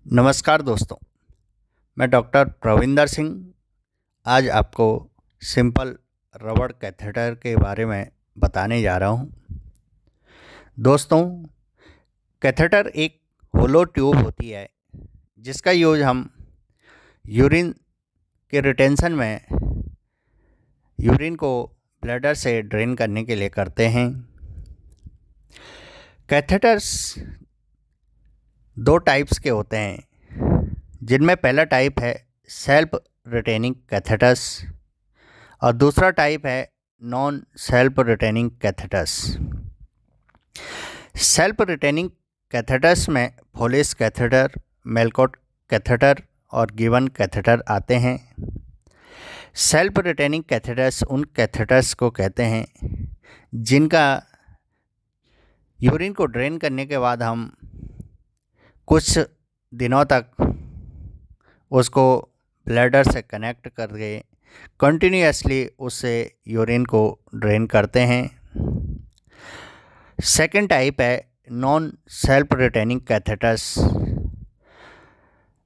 नमस्कार दोस्तों, मैं डॉक्टर प्रविंदर सिंह आज आपको सिंपल रबड़ कैथेटर के बारे में बताने जा रहा हूं। दोस्तों, कैथेटर एक होलो ट्यूब होती है जिसका यूज हम यूरिन के रिटेंशन में यूरिन को ब्लैडर से ड्रेन करने के लिए करते हैं। कैथेटर्स दो टाइप्स के होते हैं, जिनमें पहला टाइप है सेल्फ रिटेनिंग कैथेटर्स और दूसरा टाइप है non self retaining catheters. Self retaining catheters में फोलिस कैथेटर, मेलकोट कैथेटर और गिवन कैथेटर आते हैं। सेल्फ रिटेनिंग कैथेटर्स उन कैथेटर्स को कहते हैं जिनका यूरिन को ड्रेन करने के बाद हम कुछ दिनों तक उसको ब्लैडर से कनेक्ट करके कंटिन्यूअसली उससे यूरिन को ड्रेन करते हैं। सेकेंड टाइप है non self retaining catheters.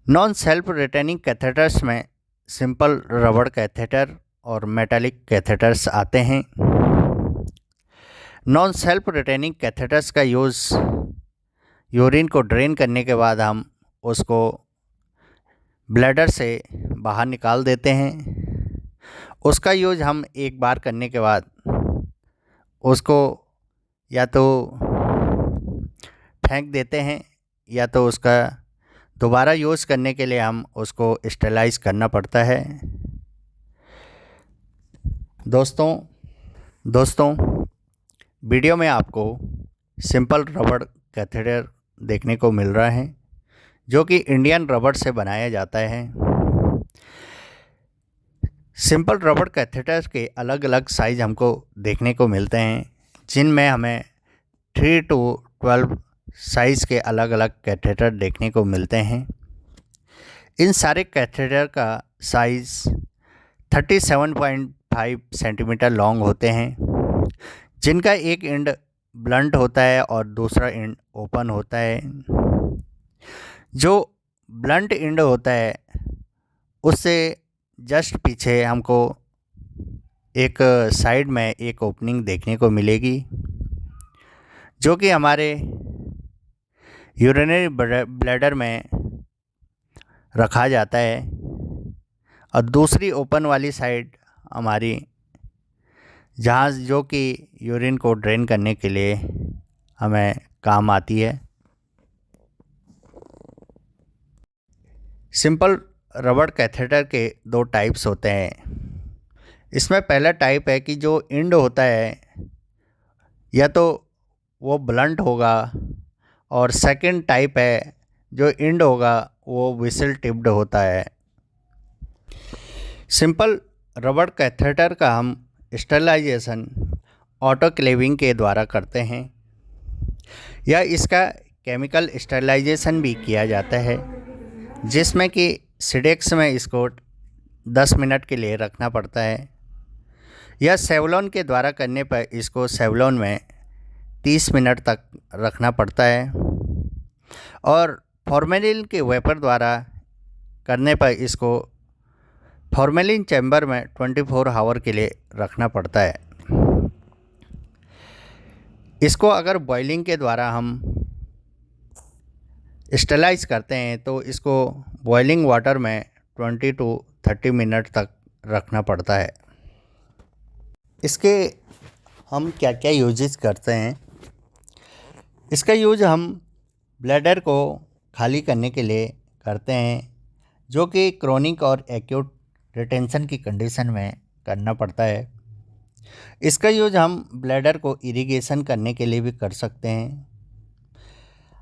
Non self retaining catheters में सिंपल रबड़ कैथेटर और मेटालिक कैथेटर्स आते हैं। नॉन सेल्फ रिटेनिंग कैथेटर्स का यूज़ यूरिन को ड्रेन करने के बाद हम उसको ब्लैडर से बाहर निकाल देते हैं। उसका यूज हम एक बार करने के बाद उसको या तो फेंक देते हैं या तो उसका दोबारा यूज़ करने के लिए हम उसको स्टेलाइज करना पड़ता है। दोस्तों वीडियो में आपको सिंपल रबड़ कैथेटर देखने को मिल रहा है जो कि इंडियन रबड़ से बनाया जाता है। सिंपल रबड़ कैथेटर के अलग अलग साइज़ हमको देखने को मिलते हैं, जिनमें हमें 3 to 12 साइज़ के अलग अलग कैथेटर देखने को मिलते हैं। इन सारे कैथेटर का साइज़ 37.5 सेंटीमीटर लॉन्ग होते हैं, जिनका एक एंड ब्लंट होता है और दूसरा एंड ओपन होता है। जो ब्लंट एंड होता है उससे जस्ट पीछे हमको एक साइड में एक ओपनिंग देखने को मिलेगी, जो कि हमारे यूरिनरी ब्लैडर में रखा जाता है और दूसरी ओपन वाली साइड हमारी जहाँ जो कि यूरिन को ड्रेन करने के लिए हमें काम आती है। सिंपल रबड़ कैथेटर के दो टाइप्स होते हैं। इसमें पहला टाइप है कि जो एंड होता है या तो वो ब्लंट होगा और सेकंड टाइप है जो एंड होगा वो विसल टिप्ड होता है। सिंपल रबड़ कैथेटर का हम स्टेरिलाइजेशन ऑटोक्लेविंग के द्वारा करते हैं या इसका केमिकल स्टेरिलाइजेशन भी किया जाता है, जिसमें कि सिडेक्स में इसको 10 मिनट के लिए रखना पड़ता है या सेवलॉन के द्वारा करने पर इसको सेवलॉन में 30 मिनट तक रखना पड़ता है और फॉर्मेलिन के वेपर द्वारा करने पर इसको फॉर्मेलिन चैम्बर में 24 आवर के लिए रखना पड़ता है। इसको अगर बॉइलिंग के द्वारा हम स्टेलाइज करते हैं तो इसको बॉइलिंग वाटर में 20 to 30 मिनट तक रखना पड़ता है। इसके हम क्या क्या यूजेस करते हैं? इसका यूज हम ब्लैडर को खाली करने के लिए करते हैं, जो कि क्रोनिक और एक्यूट रिटेंशन की कंडीशन में करना पड़ता है। इसका यूज हम ब्लैडर को इरिगेशन करने के लिए भी कर सकते हैं।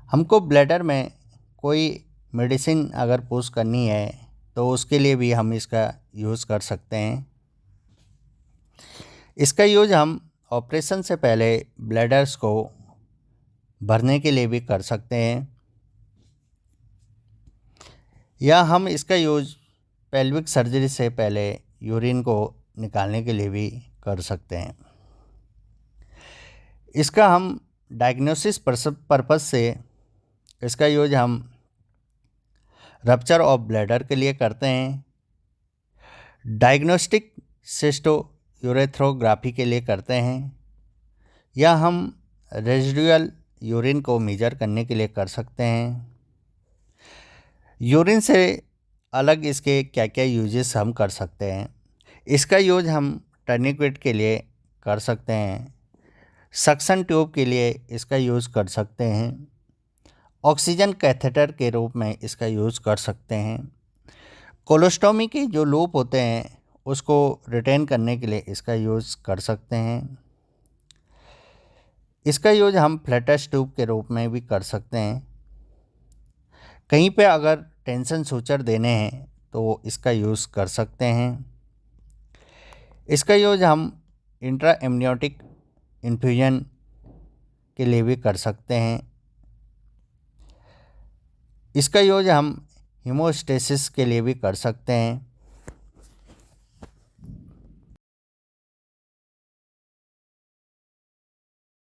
हमको ब्लैडर में कोई मेडिसिन अगर पुश करनी है तो उसके लिए भी हम इसका यूज़ कर सकते हैं। इसका यूज हम ऑपरेशन से पहले ब्लैडर्स को भरने के लिए भी कर सकते हैं या हम इसका यूज पेल्विक सर्जरी से पहले यूरिन को निकालने के लिए भी कर सकते हैं। इसका हम डायग्नोसिस पर्पस से इसका यूज हम रप्चर ऑफ ब्लैडर के लिए करते हैं, डायग्नोस्टिक सिस्टो यूरेथ्रोग्राफी के लिए करते हैं, या हम रेजिडुअल यूरिन को मेजर करने के लिए कर सकते हैं। यूरिन से अलग इसके क्या क्या यूजेस हम कर सकते हैं। इसका यूज हम टर्निकेट के लिए कर सकते हैं, सक्शन ट्यूब के लिए इसका यूज़ कर सकते हैं, ऑक्सीजन कैथेटर के रूप में इसका यूज़ कर सकते हैं, कोलोस्टोमी के जो लूप होते हैं उसको रिटेन करने के लिए इसका यूज़ कर सकते हैं। इसका यूज हम फ्लैटस ट्यूब के रूप में भी कर सकते हैं। कहीं पे अगर टेंशन सूचर देने हैं तो इसका यूज़ कर सकते हैं। इसका यूज हम इंट्रा एमनियोटिक इन्फ्यूजन के लिए भी कर सकते हैं। इसका यूज हम हीमोस्टेसिस के लिए भी कर सकते हैं।